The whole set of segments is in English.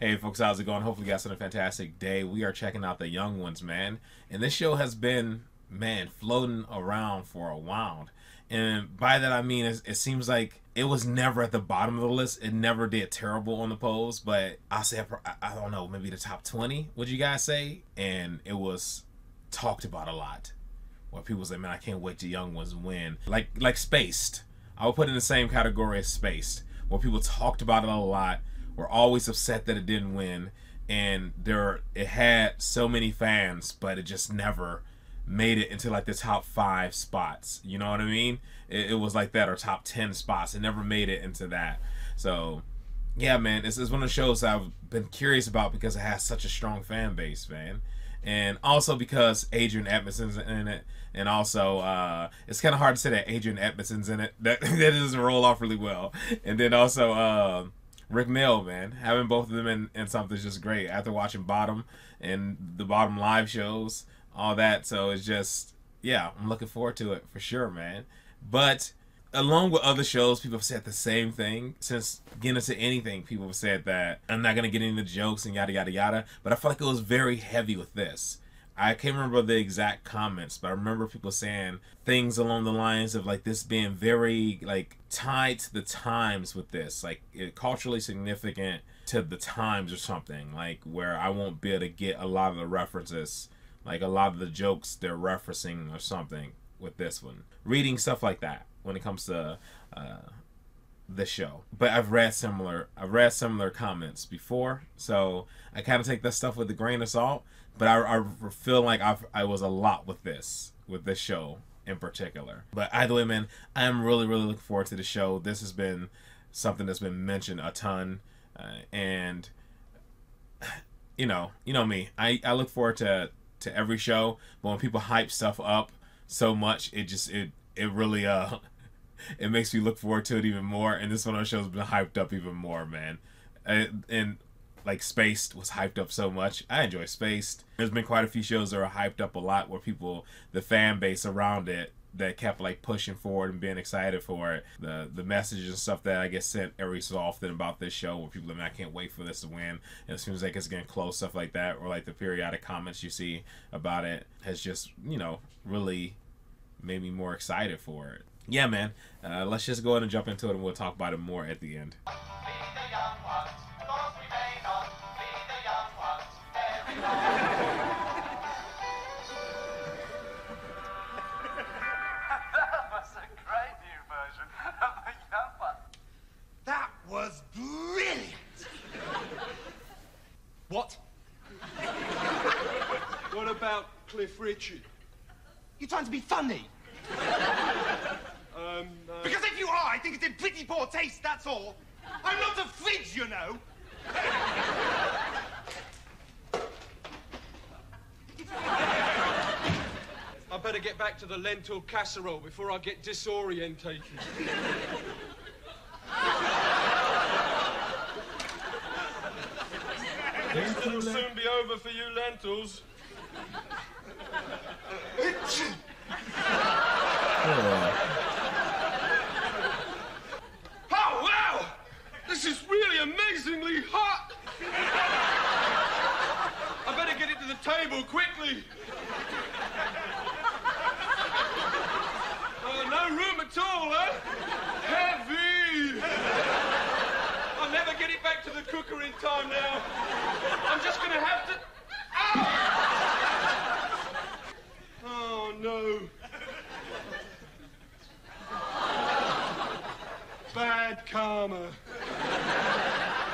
Hey folks, how's it going? Hopefully you guys had a fantastic day. We are checking out The Young Ones, man. And this show has been, man, floating around for a while. And by that I mean, it seems like it was never at the bottom of the list. It never did terrible on the polls, but I'll say, I don't know, maybe the top 20, would you guys say? And it was talked about a lot. Where people say, man, I can't wait till Young Ones win. Like Spaced. I would put it in the same category as Spaced. Where people talked about it a lot. Were always upset that it didn't win, and it had so many fans, but it just never made it into like the top 5 spots. You know what I mean? It was like that, or top 10 spots. It never made it into that. So yeah, man, it's one of the shows I've been curious about because it has such a strong fan base, man. And also because Adrian Edmondson's in it, and also it's kind of hard to say that Adrian Edmondson's in it. That doesn't roll off really well. And then also Rick Mail, man, having both of them in something is just great. After watching Bottom and the Bottom live shows, all that, so it's just, yeah, I'm looking forward to it for sure, man. But along with other shows, people have said the same thing. Since getting into anything, people have said that I'm not gonna get into the jokes and yada yada yada. But I feel like it was very heavy with this. I can't remember the exact comments, but I remember people saying things along the lines of like this being very like tied to the times with this, like culturally significant to the times or something, like where I won't be able to get a lot of the references, like a lot of the jokes they're referencing or something with this one. Reading stuff like that when it comes to this show. But I've read similar comments before, so I kind of take that stuff with a grain of salt. But I feel like I was a lot with this show in particular. But either way, man, I am really looking forward to the show. This has been something that's been mentioned a ton, and you know me, I look forward to every show. But when people hype stuff up so much, it really it makes me look forward to it even more. And this one of those shows has been hyped up even more, man. And like Spaced was hyped up so much. I enjoy Spaced. There's been quite a few shows that are hyped up a lot where people, the fan base around it, that kept like pushing forward and being excited for it. The messages and stuff that I get sent every so often about this show, where people are like, I can't wait for this to win. And as soon as like it's getting close, stuff like that, or like the periodic comments you see about it, has just, you know, really made me more excited for it. Yeah, man. Let's just go ahead and jump into it, and we'll talk about it more at the end. What? What about Cliff Richard? You trying to be funny? Because if you are, I think it's in pretty poor taste, that's all. I'm not a fridge, you know. I better get back to the lentil casserole before I get disorientated. It'll soon be over for you lentils. Oh, wow! This is really amazingly hot! I better get it to the table quickly. No room at all, huh? Heavy! I'll never get it back to the cooker in time now. I'm just gonna have to... Ow! Oh, no. Bad karma.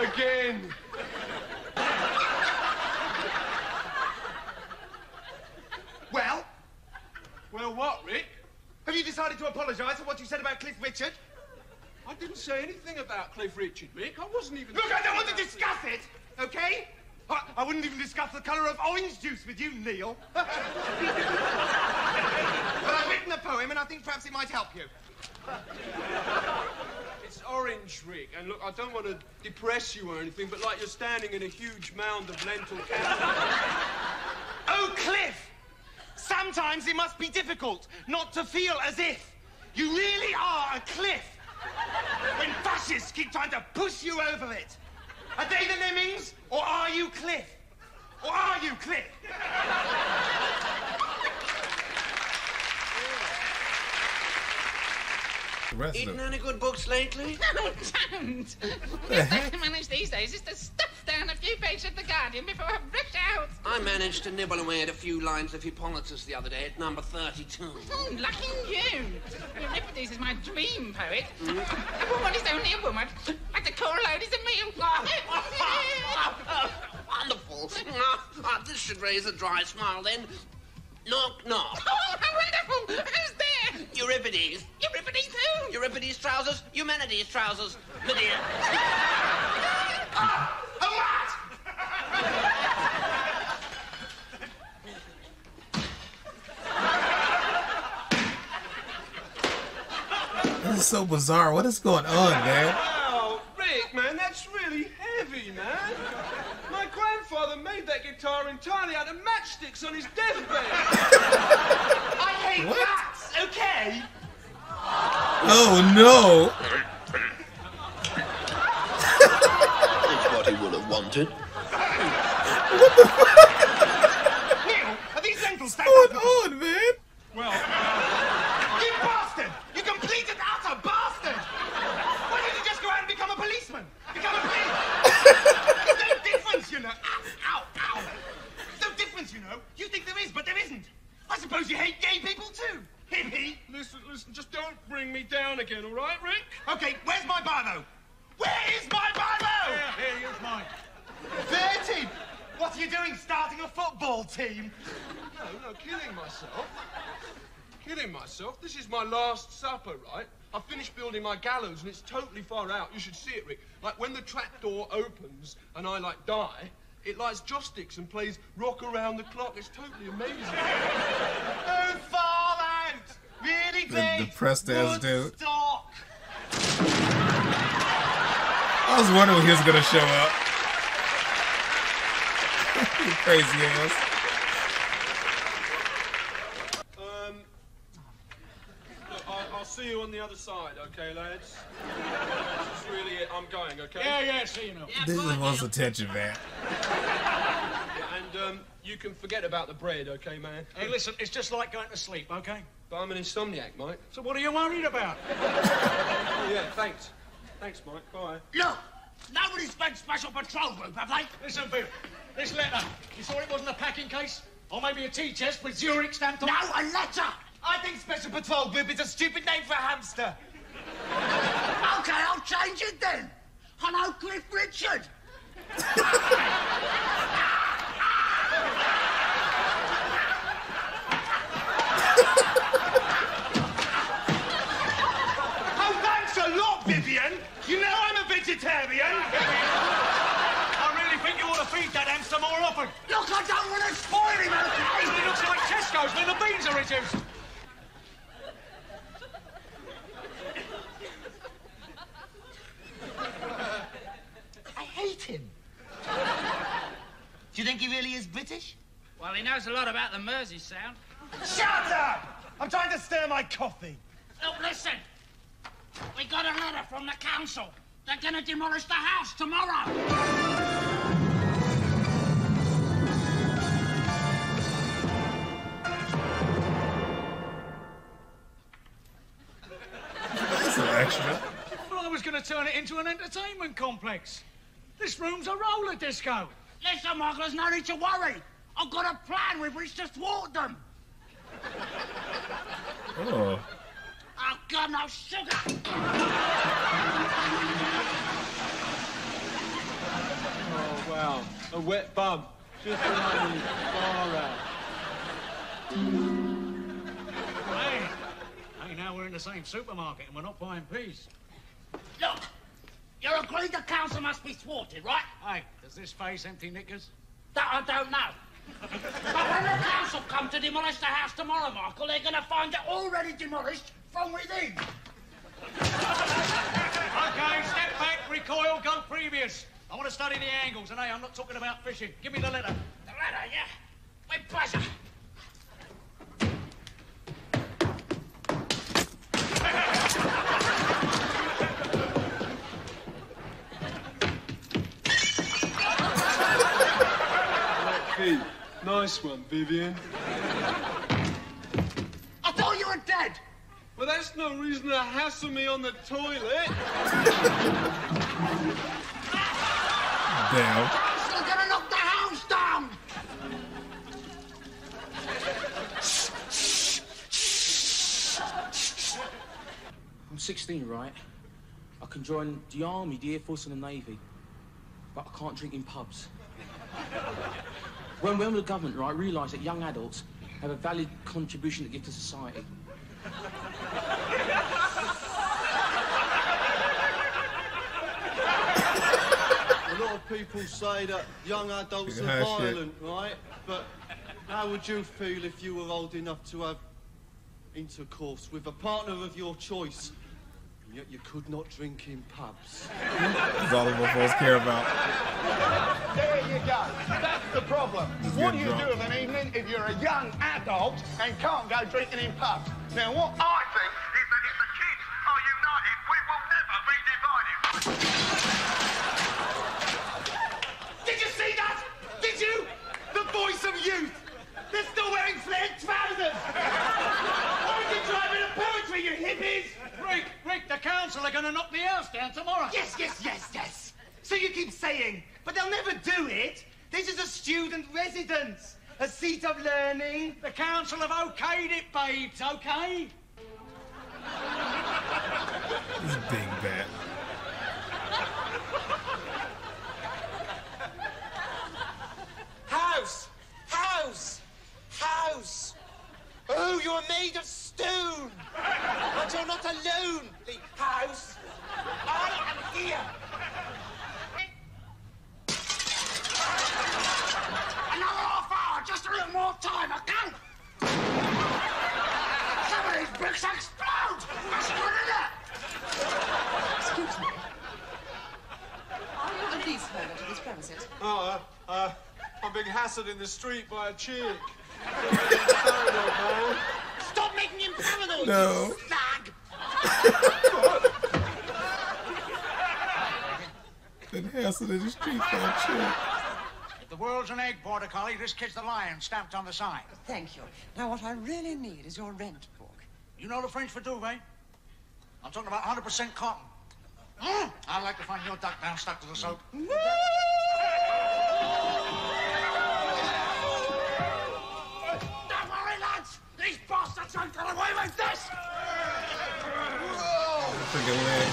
Again. Well? Well, what, Rick? Have you decided to apologise for what you said about Cliff Richard? I didn't say anything about Cliff Richard, Rick. I wasn't even... Look, I don't want to discuss it, okay? I wouldn't even discuss the colour of orange juice with you, Neil. But I've written a poem, and I think perhaps it might help you. It's orange, Rick, and look, I don't want to depress you or anything, but like you're standing in a huge mound of lentil casserole. Oh, Cliff! Sometimes it must be difficult not to feel as if you really are a cliff when fascists keep trying to push you over it. Are they the lemmings, or you, Cliff? Eaten any good books lately? No, don't. The best way to manage these days is to stuff down a few pages of The Guardian before I rush out. I managed to nibble away at a few lines of Hippolytus the other day at number 32. Oh, lucky you. Euripides is my dream poet. A woman is only a woman, but the core load is a meal. Wonderful. This should raise a dry smile then. Knock, knock. Oh, how wonderful. Who's there? Euripides. Euripides who? Euripides' trousers, Humanities' trousers. Lydia. A rat! This is so bizarre. What is going on, man? Wow, Rick, man, that's really heavy, man. My grandfather made that guitar entirely out of matchsticks on his deathbed. I hate rats, okay? Oh no! That's what he would have wanted. Neil, are these dental stacks? What's going on, man? Well, You bastard! You complete and utter bastard! Why don't you just go out and become a policeman? Become a police! There's no difference, you know. Ow, ow, ow. There's no difference, you know. You think there is, but there isn't. I suppose you hate gay people too. Hippie. listen, just don't bring me down again, all right, Rick? Okay, where's my Bible? Where is my Bible? Here, use mine. 30. What are you doing, starting a football team? No, killing myself. Killing myself? This is my last supper, right? I finished building my gallows and it's totally far out. You should see it, Rick. Like, when the trapdoor opens and I, like, die, it lights joysticks and plays Rock Around the Clock. It's totally amazing. Oh, far out. Really big. The depressed ass dude. Woodstock. I was wondering when he was gonna show up. You crazy ass. Look, I'll see you on the other side, okay, lads? This is really it. I'm going, okay? Yeah, see you now. This is most attention, man. And you can forget about the bread, okay, man? Hey, listen, it's just like going to sleep, okay? But I'm an insomniac, mate. So what are you worried about? Oh, yeah, thanks. Thanks, Mike. Bye. Look, nobody's spent special patrol group, have they? Listen, Bill, this letter, you saw it wasn't a packing case? Or maybe a tea chest with Zurich stamped on it? No, a letter. I think Special Patrol Group is a stupid name for a hamster. Okay, I'll change it then. Hello, Cliff Richard. Oh, thanks a lot, Vivian. You know I'm a vegetarian. I really think you ought to feed that hamster more often. Look, I don't want to spoil him, okay? He looks like Tesco's when the beans are reduced. I hate him. Do you think he really is British? Well, he knows a lot about the Mersey sound. Shut up! I'm trying to stir my coffee. Look, listen. We got a letter from the council. They're gonna demolish the house tomorrow. That's an extra. Well, I was going to turn it into an entertainment complex. This room's a roller disco. Listen, Michael, there's no need to worry. I've got a plan with which to thwart them. Oh. Oh, God, no sugar. Oh, wow. A wet bum. Just like far out. Hey, now we're in the same supermarket and we're not buying peas. Look, you agreed the council must be thwarted, right? Hey, does this face empty knickers? That I don't know. But when the council come to demolish the house tomorrow, Michael, they're going to find it already demolished from within. Okay, step back, recoil, go previous. I want to study the angles, and hey, I'm not talking about fishing. Give me the letter. The letter, yeah? With pleasure. Let's see. Nice one, Vivian. I thought you were dead. Well, that's no reason to hassle me on the toilet. Damn. You're gonna knock the house down. I'm 16, right? I can join the army, the air force, and the navy, but I can't drink in pubs. When the government, right, realise that young adults have a valid contribution to give to society. A lot of people say that young adults are violent, right? But how would you feel if you were old enough to have intercourse with a partner of your choice, and yet you could not drink in pubs? That's all the folks care about. There you go. That's the problem. Just What do getting you drunk. do of an evening if you're a young adult and can't go drinking in pubs? Now, what I think is that if the kids are united, we will never be divided. Did you see that? Did you? The voice of youth. They're still wearing flared trousers. Why did you try a bit of poetry, you hippies? Rick, the council are going to knock the house down tomorrow. Yes. So you keep saying, but they'll never do it. This is a student residence, a seat of learning. The council have okayed it, babes, okay? This dingbat. House! Oh, you're made of stone! But you're not alone, the house! I am here! Another half hour, just a little more time, okay? Some of these bricks explode! That's good, isn't it? Excuse me. Are you a leaseholder to this premises? Oh, I'm being hassled in the street by a chick. Stop making him paranoid, No. you slag! Been hassled in the street for a chick. If the world's an egg, Border Collie, this kid's the lion stamped on the side. Thank you. Now, what I really need is your rent book. You know the French for duvet? I'm talking about 100% cotton. I'd like to find your duck down stuck to the soap. Don't worry, lads! These bastards won't get away with this! Freaking leg.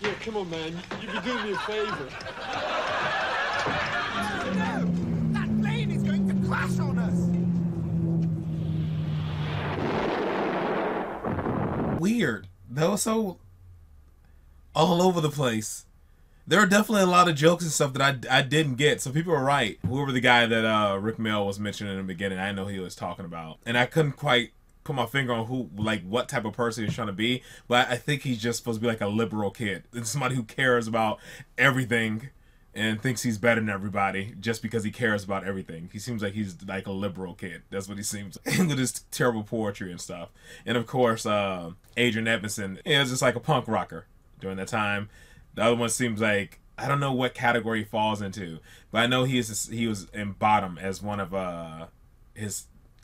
Yeah, come on, man. You'd be doing me a favor. That plane is going to crash on us. Weird. That was so all over the place. There are definitely a lot of jokes and stuff that I didn't get. So people are right. Whoever the guy that Rick Mail was mentioning in the beginning, I know he was talking about. And I couldn't quite put my finger on who, like, what type of person he's trying to be. But I think he's just supposed to be like a liberal kid. It's somebody who cares about everything and thinks he's better than everybody just because he cares about everything. He seems like he's like a liberal kid. That's what he seems like. With his terrible poetry and stuff. And of course, Adrian Edmondson is just like a punk rocker during that time. The other one seems like, I don't know what category he falls into, but I know he was in Bottom as one of one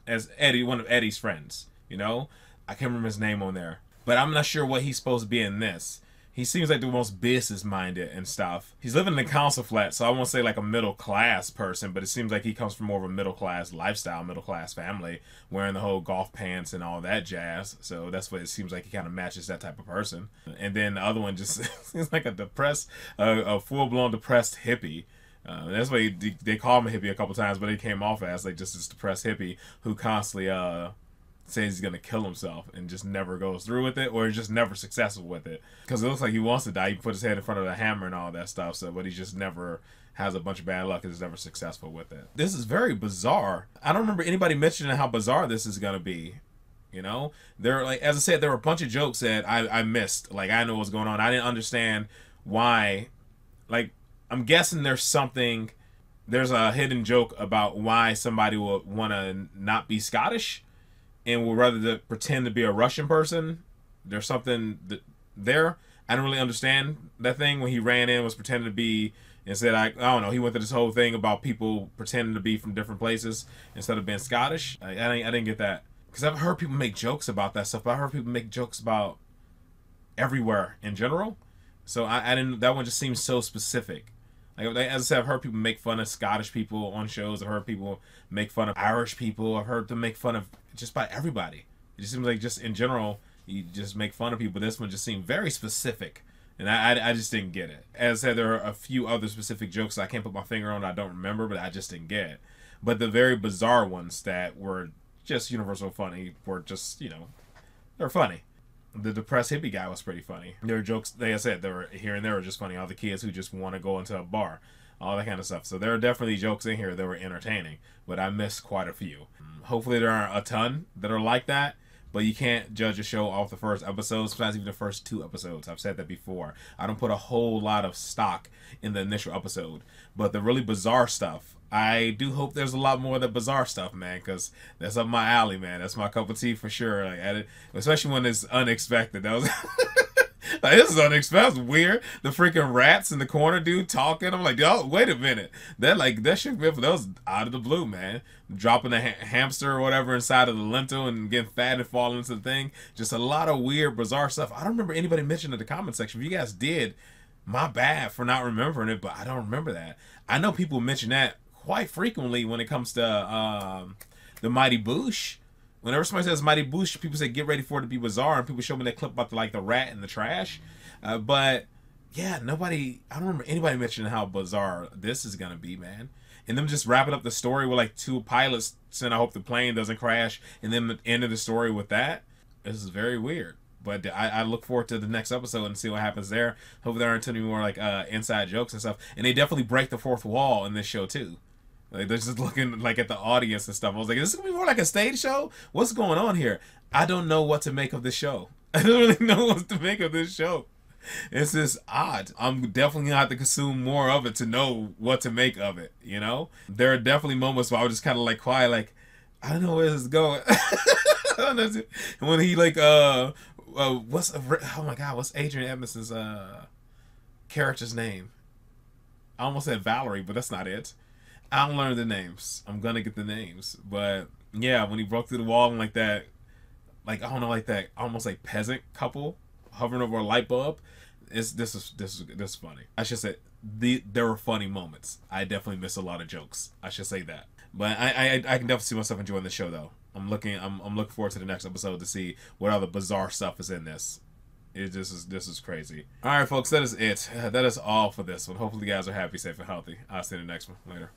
of Eddie's friends, you know? I can't remember his name on there. But I'm not sure what he's supposed to be in this. He seems like the most business-minded and stuff. He's living in a council flat, so I won't say like a middle-class person, but it seems like he comes from more of a middle-class lifestyle, middle-class family, wearing the whole golf pants and all that jazz. So that's what it seems like. He kind of matches that type of person. And then the other one just seems like a depressed, a full-blown depressed hippie. That's why they call him a hippie a couple times, but he came off as like just this depressed hippie who constantly says he's gonna kill himself and just never goes through with it, or is just never successful with it. Because it looks like he wants to die. He put his head in front of the hammer and all that stuff. So, but he just never has a bunch of bad luck and is never successful with it. This is very bizarre. I don't remember anybody mentioning how bizarre this is gonna be. You know, there, like, as I said, there were a bunch of jokes that I missed. Like, I know what's going on. I didn't understand why. Like, I'm guessing there's a hidden joke about why somebody would want to not be Scottish and would rather pretend to be a Russian person. There's something there. I don't really understand that thing when he ran in, was pretending to be, and said, I don't know, he went through this whole thing about people pretending to be from different places instead of being Scottish. I didn't get that. Because I've heard people make jokes about that stuff, but I heard people make jokes about everywhere in general. So I didn't, that one just seems so specific. Like, as I said, I've heard people make fun of Scottish people on shows. I've heard people make fun of Irish people. I've heard them make fun of just by everybody. It just seems like just in general, you just make fun of people. This one just seemed very specific. And I just didn't get it. As I said, there are a few other specific jokes I can't put my finger on, I don't remember, but I just didn't get it. But the very bizarre ones that were just universal funny were just, you know, they're funny. The depressed hippie guy was pretty funny. There were jokes, like I said, they were here and there were just funny. All the kids who just want to go into a bar, all that kind of stuff. So there are definitely jokes in here that were entertaining, but I missed quite a few. Hopefully there aren't a ton that are like that. But you can't judge a show off the first episode, sometimes even the first 2 episodes. I've said that before. I don't put a whole lot of stock in the initial episode. But the really bizarre stuff, I do hope there's a lot more of the bizarre stuff, man, because that's up my alley, man. That's my cup of tea for sure. Like, especially when it's unexpected. That was... Like, this is unexpected. That's weird. The freaking rats in the corner, dude, talking. I'm like, oh, wait a minute. That shook me up. That was out of the blue, man. Dropping a hamster or whatever inside of the lentil and getting fat and falling into the thing. Just a lot of weird, bizarre stuff. I don't remember anybody mentioning in the comment section. If you guys did, my bad for not remembering it, but I don't remember that. I know people mention that quite frequently when it comes to the Mighty Boosh. Whenever somebody says Mighty Boosh, people say get ready for it to be bizarre, and people show me that clip about the ratt in the trash. But yeah, I don't remember anybody mentioning how bizarre this is gonna be, man. And them just wrapping up the story with like 2 pilots saying I hope the plane doesn't crash, and then the end of the story with that. This is very weird. But I look forward to the next episode and see what happens there. Hopefully there aren't any more like inside jokes and stuff. And they definitely break the 4th wall in this show too. Like, they're just looking like at the audience and stuff. I was like, is this gonna be more like a stage show? What's going on here? I don't know what to make of this show. I don't really know what to make of this show. It's just odd. I'm definitely gonna have to consume more of it to know what to make of it, you know? There are definitely moments where I was just kind of like quiet, like, I don't know where this is going. I don't know. And when he like, oh my God, what's Adrian Edmondson's character's name? I almost said Valerie, but that's not it. I'll learn the names. I'm gonna get the names. But yeah, when he broke through the wall and like that, like, I don't know, like that almost like peasant couple hovering over a light bulb. This is funny. I should say there were funny moments. I definitely missed a lot of jokes. I should say that. But I can definitely see myself enjoying the show though. I'm looking forward to the next episode to see what other bizarre stuff is in this. This is crazy. All right, folks, that is it. That is all for this one. Hopefully you guys are happy, safe, and healthy. I'll see you in the next one. Later.